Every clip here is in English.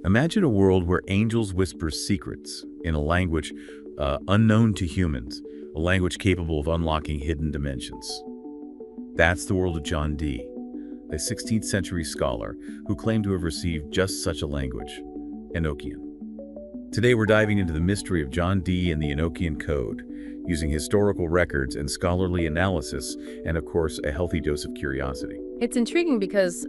Imagine a world where angels whisper secrets in a language unknown to humans, a language capable of unlocking hidden dimensions. That's the world of John Dee, a 16th century scholar who claimed to have received just such a language, Enochian. Today we're diving into the mystery of John Dee and the Enochian Code, using historical records and scholarly analysis, and of course, a healthy dose of curiosity. It's intriguing because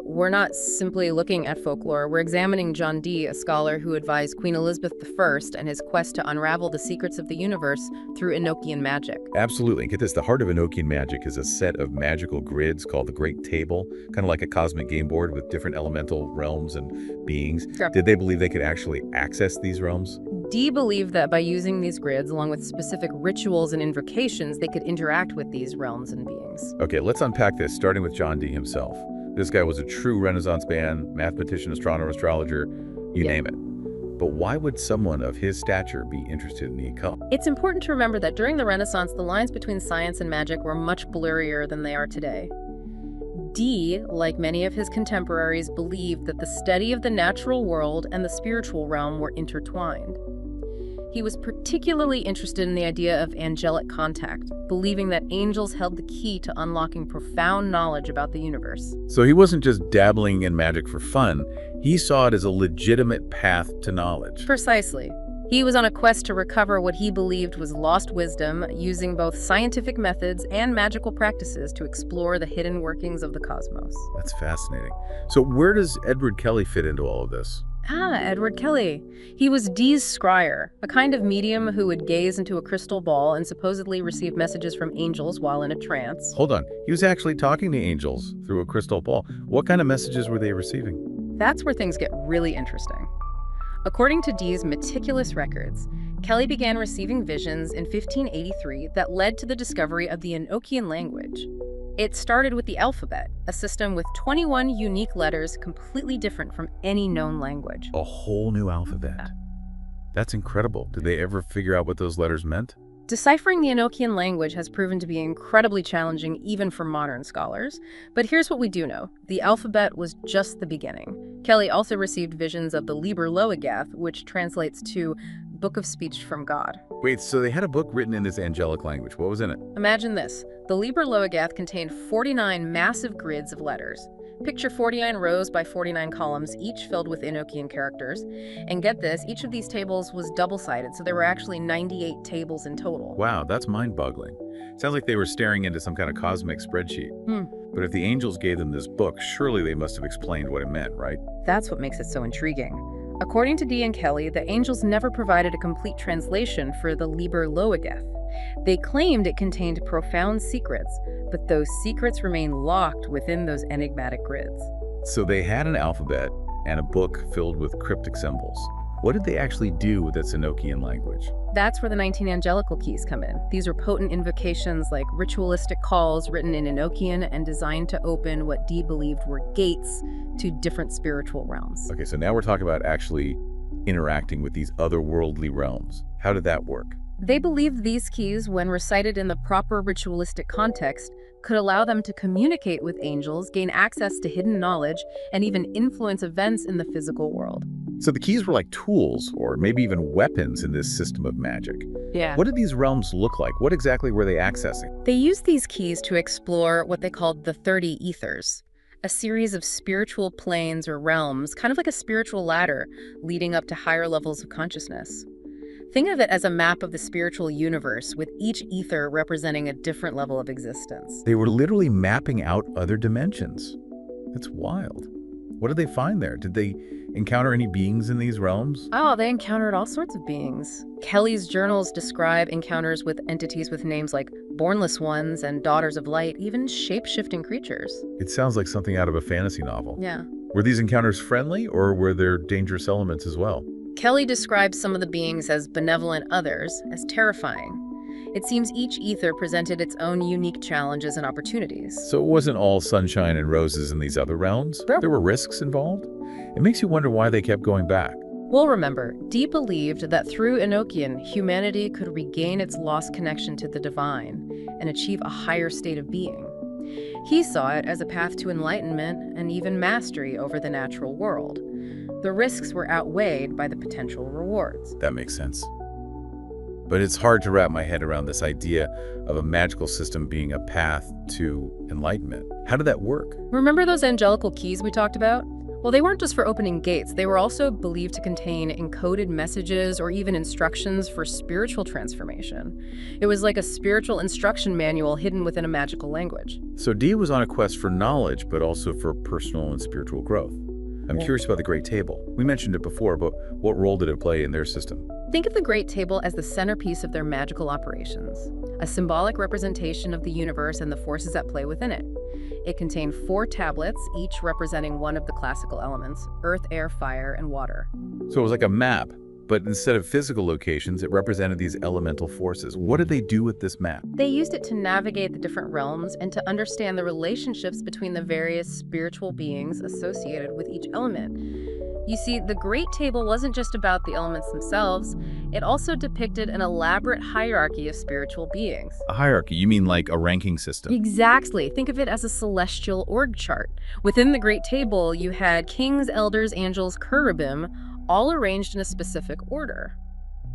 we're not simply looking at folklore. We're examining John Dee, a scholar who advised Queen Elizabeth I and his quest to unravel the secrets of the universe through Enochian magic. Absolutely. And get this, the heart of Enochian magic is a set of magical grids called the Great Table, kind of like a cosmic game board with different elemental realms and beings. Sure. Did they believe they could actually access these realms? Dee believed that by using these grids, along with specific rituals and invocations, they could interact with these realms and beings. Okay, let's unpack this, starting with John Dee himself. This guy was a true Renaissance man, mathematician, astronomer, astrologer, you name it. But why would someone of his stature be interested in the occult? It's important to remember that during the Renaissance, the lines between science and magic were much blurrier than they are today. Dee, like many of his contemporaries, believed that the study of the natural world and the spiritual realm were intertwined. He was particularly interested in the idea of angelic contact, believing that angels held the key to unlocking profound knowledge about the universe. So he wasn't just dabbling in magic for fun, he saw it as a legitimate path to knowledge. Precisely. He was on a quest to recover what he believed was lost wisdom, using both scientific methods and magical practices to explore the hidden workings of the cosmos. That's fascinating. So where does Edward Kelly fit into all of this? Edward Kelly. He was Dee's scryer, a kind of medium who would gaze into a crystal ball and supposedly receive messages from angels while in a trance. Hold on, he was actually talking to angels through a crystal ball. What kind of messages were they receiving? That's where things get really interesting. According to Dee's meticulous records, Kelly began receiving visions in 1583 that led to the discovery of the Enochian language. It started with the alphabet, a system with 21 unique letters completely different from any known language. A whole new alphabet. That's incredible. Did they ever figure out what those letters meant? Deciphering the Enochian language has proven to be incredibly challenging even for modern scholars. But here's what we do know. The alphabet was just the beginning. Kelly also received visions of the Liber Loagath, which translates to Book of Speech from God. Wait, so they had a book written in this angelic language. What was in it? Imagine this. The Liber Loagath contained 49 massive grids of letters. Picture 49 rows by 49 columns, each filled with Enochian characters. And get this, each of these tables was double-sided, so there were actually 98 tables in total. Wow, that's mind-boggling. Sounds like they were staring into some kind of cosmic spreadsheet. But if the angels gave them this book, surely they must have explained what it meant, right? That's what makes it so intriguing. According to Dee and Kelly, the angels never provided a complete translation for the Liber Loagath. They claimed it contained profound secrets, but those secrets remain locked within those enigmatic grids. So they had an alphabet and a book filled with cryptic symbols. What did they actually do with this Enochian language? That's where the 19 angelical keys come in. These are potent invocations like ritualistic calls written in Enochian and designed to open what Dee believed were gates to different spiritual realms. Okay, so now we're talking about actually interacting with these otherworldly realms. How did that work? They believed these keys, when recited in the proper ritualistic context, could allow them to communicate with angels, gain access to hidden knowledge, and even influence events in the physical world. So the keys were like tools, or maybe even weapons in this system of magic. Yeah. What did these realms look like? What exactly were they accessing? They used these keys to explore what they called the 30 ethers, a series of spiritual planes or realms, kind of like a spiritual ladder, leading up to higher levels of consciousness. Think of it as a map of the spiritual universe, with each ether representing a different level of existence. They were literally mapping out other dimensions. That's wild. What did they find there? Did they encounter any beings in these realms? Oh, they encountered all sorts of beings. Kelly's journals describe encounters with entities with names like Bornless Ones and Daughters of Light, even shape-shifting creatures. It sounds like something out of a fantasy novel. Yeah. Were these encounters friendly, or were there dangerous elements as well? Kelly describes some of the beings as benevolent, others as terrifying. It seems each ether presented its own unique challenges and opportunities. So it wasn't all sunshine and roses in these other realms? Sure. There were risks involved? It makes you wonder why they kept going back. Well, remember, Dee believed that through Enochian, humanity could regain its lost connection to the divine and achieve a higher state of being. He saw it as a path to enlightenment and even mastery over the natural world. The risks were outweighed by the potential rewards. That makes sense. But it's hard to wrap my head around this idea of a magical system being a path to enlightenment. How did that work? Remember those angelical keys we talked about? Well, they weren't just for opening gates. They were also believed to contain encoded messages or even instructions for spiritual transformation. It was like a spiritual instruction manual hidden within a magical language. So Dee was on a quest for knowledge, but also for personal and spiritual growth. I'm curious about the Great Table. We mentioned it before, but what role did it play in their system? Think of the Great Table as the centerpiece of their magical operations, a symbolic representation of the universe and the forces at play within it. It contained 4 tablets, each representing one of the classical elements: earth, air, fire, and water. So it was like a map, but instead of physical locations, it represented these elemental forces. What did they do with this map? They used it to navigate the different realms and to understand the relationships between the various spiritual beings associated with each element. You see, the Great Table wasn't just about the elements themselves, it also depicted an elaborate hierarchy of spiritual beings. A hierarchy? You mean like a ranking system? Exactly. Think of it as a celestial org chart. Within the Great Table, you had kings, elders, angels, cherubim, all arranged in a specific order.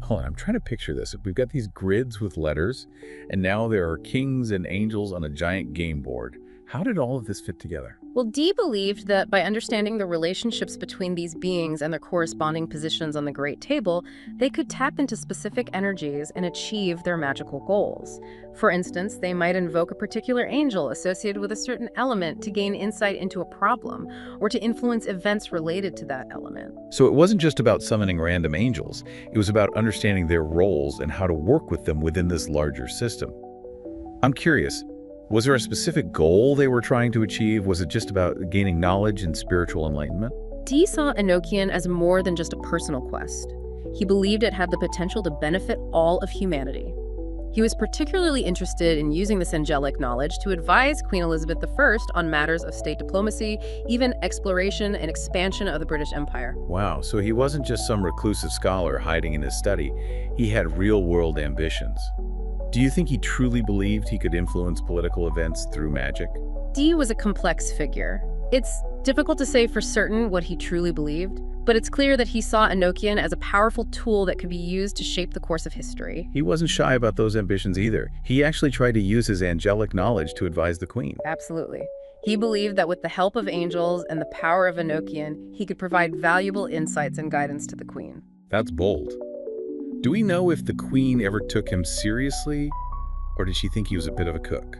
Hold on, I'm trying to picture this. We've got these grids with letters, and now there are kings and angels on a giant game board. How did all of this fit together? Well, Dee believed that by understanding the relationships between these beings and their corresponding positions on the Great Table, they could tap into specific energies and achieve their magical goals. For instance, they might invoke a particular angel associated with a certain element to gain insight into a problem, or to influence events related to that element. So it wasn't just about summoning random angels. It was about understanding their roles and how to work with them within this larger system. I'm curious, was there a specific goal they were trying to achieve? Was it just about gaining knowledge and spiritual enlightenment? Dee saw Enochian as more than just a personal quest. He believed it had the potential to benefit all of humanity. He was particularly interested in using this angelic knowledge to advise Queen Elizabeth I on matters of state diplomacy, even exploration and expansion of the British Empire. Wow, so he wasn't just some reclusive scholar hiding in his study. He had real-world ambitions. Do you think he truly believed he could influence political events through magic? Dee was a complex figure. It's difficult to say for certain what he truly believed, but it's clear that he saw Enochian as a powerful tool that could be used to shape the course of history. He wasn't shy about those ambitions either. He actually tried to use his angelic knowledge to advise the queen. Absolutely. He believed that with the help of angels and the power of Enochian, he could provide valuable insights and guidance to the queen. That's bold. Do we know if the queen ever took him seriously, or did she think he was a bit of a kook?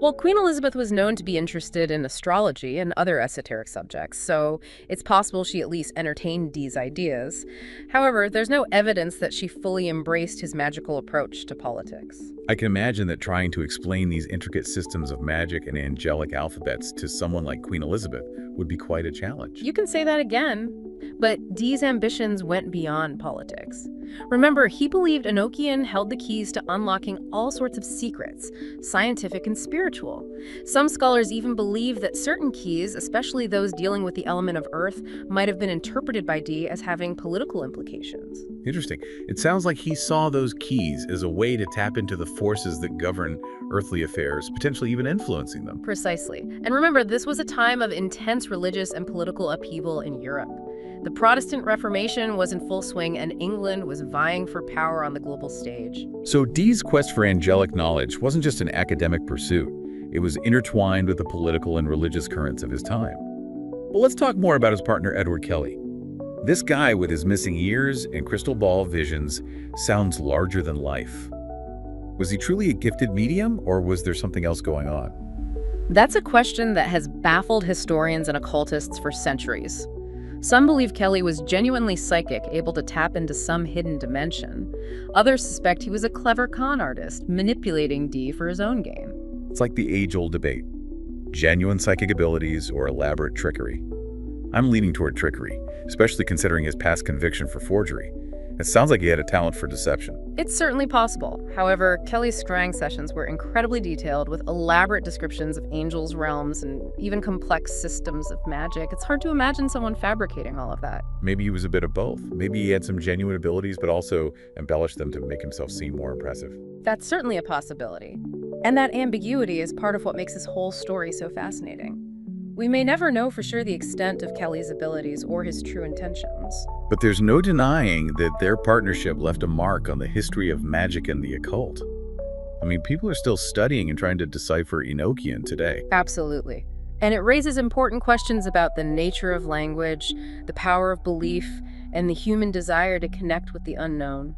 Well, Queen Elizabeth was known to be interested in astrology and other esoteric subjects, so it's possible she at least entertained Dee's ideas. However, there's no evidence that she fully embraced his magical approach to politics. I can imagine that trying to explain these intricate systems of magic and angelic alphabets to someone like Queen Elizabeth would be quite a challenge. You can say that again. But Dee's ambitions went beyond politics. Remember, he believed Enochian held the keys to unlocking all sorts of secrets, scientific and spiritual. Some scholars even believe that certain keys, especially those dealing with the element of earth, might have been interpreted by Dee as having political implications. Interesting. It sounds like he saw those keys as a way to tap into the forces that govern earthly affairs, potentially even influencing them. Precisely. And remember, this was a time of intense religious and political upheaval in Europe. The Protestant Reformation was in full swing, and England was vying for power on the global stage. So Dee's quest for angelic knowledge wasn't just an academic pursuit. It was intertwined with the political and religious currents of his time. But let's talk more about his partner, Edward Kelly. This guy with his missing ears and crystal ball visions sounds larger than life. Was he truly a gifted medium, or was there something else going on? That's a question that has baffled historians and occultists for centuries. Some believe Kelly was genuinely psychic, able to tap into some hidden dimension. Others suspect he was a clever con artist, manipulating Dee for his own gain. It's like the age-old debate: genuine psychic abilities or elaborate trickery. I'm leaning toward trickery, especially considering his past conviction for forgery. It sounds like he had a talent for deception. It's certainly possible. However, Kelly's scrying sessions were incredibly detailed, with elaborate descriptions of angels' realms and even complex systems of magic. It's hard to imagine someone fabricating all of that. Maybe he was a bit of both. Maybe he had some genuine abilities, but also embellished them to make himself seem more impressive. That's certainly a possibility. And that ambiguity is part of what makes this whole story so fascinating. We may never know for sure the extent of Kelly's abilities or his true intentions. But there's no denying that their partnership left a mark on the history of magic and the occult. I mean, people are still studying and trying to decipher Enochian today. Absolutely. And it raises important questions about the nature of language, the power of belief, and the human desire to connect with the unknown.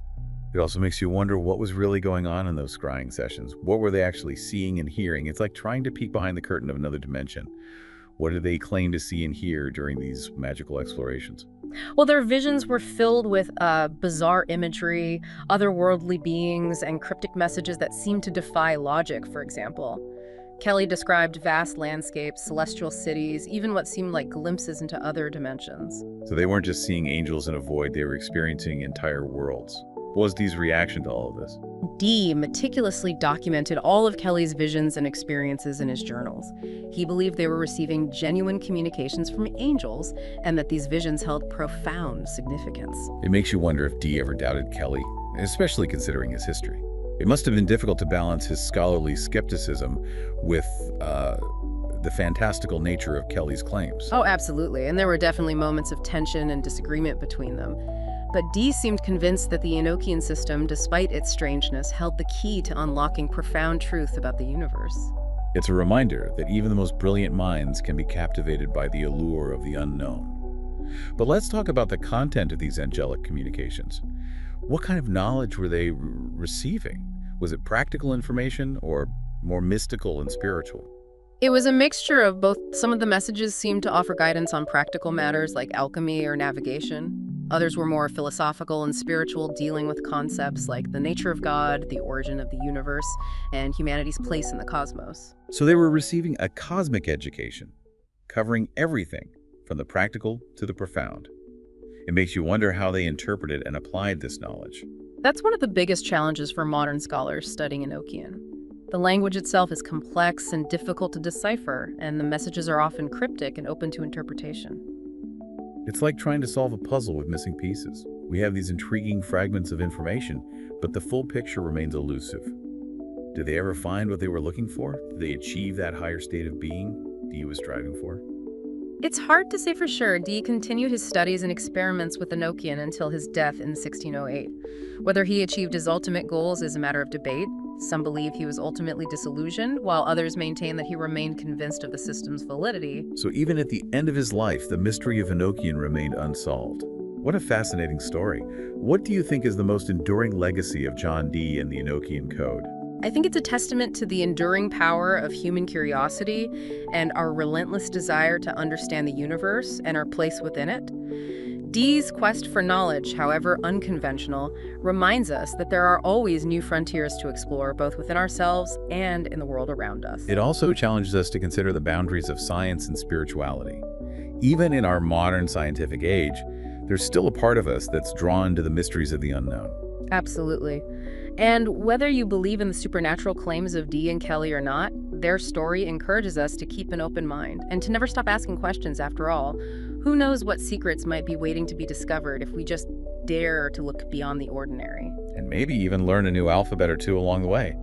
It also makes you wonder what was really going on in those scrying sessions. What were they actually seeing and hearing? It's like trying to peek behind the curtain of another dimension. What did they claim to see and hear during these magical explorations? Well, their visions were filled with bizarre imagery, otherworldly beings, and cryptic messages that seemed to defy logic, for example. Kelly described vast landscapes, celestial cities, even what seemed like glimpses into other dimensions. So they weren't just seeing angels in a void, they were experiencing entire worlds. What was Dee's reaction to all of this? Dee meticulously documented all of Kelly's visions and experiences in his journals. He believed they were receiving genuine communications from angels and that these visions held profound significance. It makes you wonder if Dee ever doubted Kelly, especially considering his history. It must have been difficult to balance his scholarly skepticism with the fantastical nature of Kelly's claims. Oh, absolutely. And there were definitely moments of tension and disagreement between them. But Dee seemed convinced that the Enochian system, despite its strangeness, held the key to unlocking profound truth about the universe. It's a reminder that even the most brilliant minds can be captivated by the allure of the unknown. But let's talk about the content of these angelic communications. What kind of knowledge were they receiving? Was it practical information or more mystical and spiritual? It was a mixture of both. Some of the messages seemed to offer guidance on practical matters like alchemy or navigation. Others were more philosophical and spiritual, dealing with concepts like the nature of God, the origin of the universe, and humanity's place in the cosmos. So they were receiving a cosmic education, covering everything from the practical to the profound. It makes you wonder how they interpreted and applied this knowledge. That's one of the biggest challenges for modern scholars studying Enochian. The language itself is complex and difficult to decipher, and the messages are often cryptic and open to interpretation. It's like trying to solve a puzzle with missing pieces. We have these intriguing fragments of information, but the full picture remains elusive. Did they ever find what they were looking for? Did they achieve that higher state of being Dee was striving for? It's hard to say for sure. Dee continued his studies and experiments with Enochian until his death in 1608. Whether he achieved his ultimate goals is a matter of debate. Some believe he was ultimately disillusioned, while others maintain that he remained convinced of the system's validity. So even at the end of his life, the mystery of Enochian remained unsolved. What a fascinating story. What do you think is the most enduring legacy of John Dee and the Enochian Code? I think it's a testament to the enduring power of human curiosity and our relentless desire to understand the universe and our place within it. Dee's quest for knowledge, however unconventional, reminds us that there are always new frontiers to explore, both within ourselves and in the world around us. It also challenges us to consider the boundaries of science and spirituality. Even in our modern scientific age, there's still a part of us that's drawn to the mysteries of the unknown. Absolutely. And whether you believe in the supernatural claims of Dee and Kelly or not, their story encourages us to keep an open mind and to never stop asking questions. After all, who knows what secrets might be waiting to be discovered if we just dare to look beyond the ordinary. And maybe even learn a new alphabet or two along the way.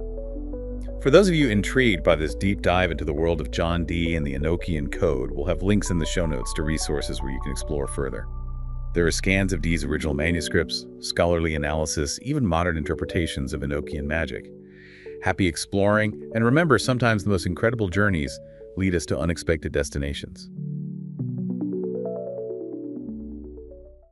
For those of you intrigued by this deep dive into the world of John Dee and the Enochian Code, we'll have links in the show notes to resources where you can explore further. There are scans of Dee's original manuscripts, scholarly analysis, even modern interpretations of Enochian magic. Happy exploring, and remember, sometimes the most incredible journeys lead us to unexpected destinations.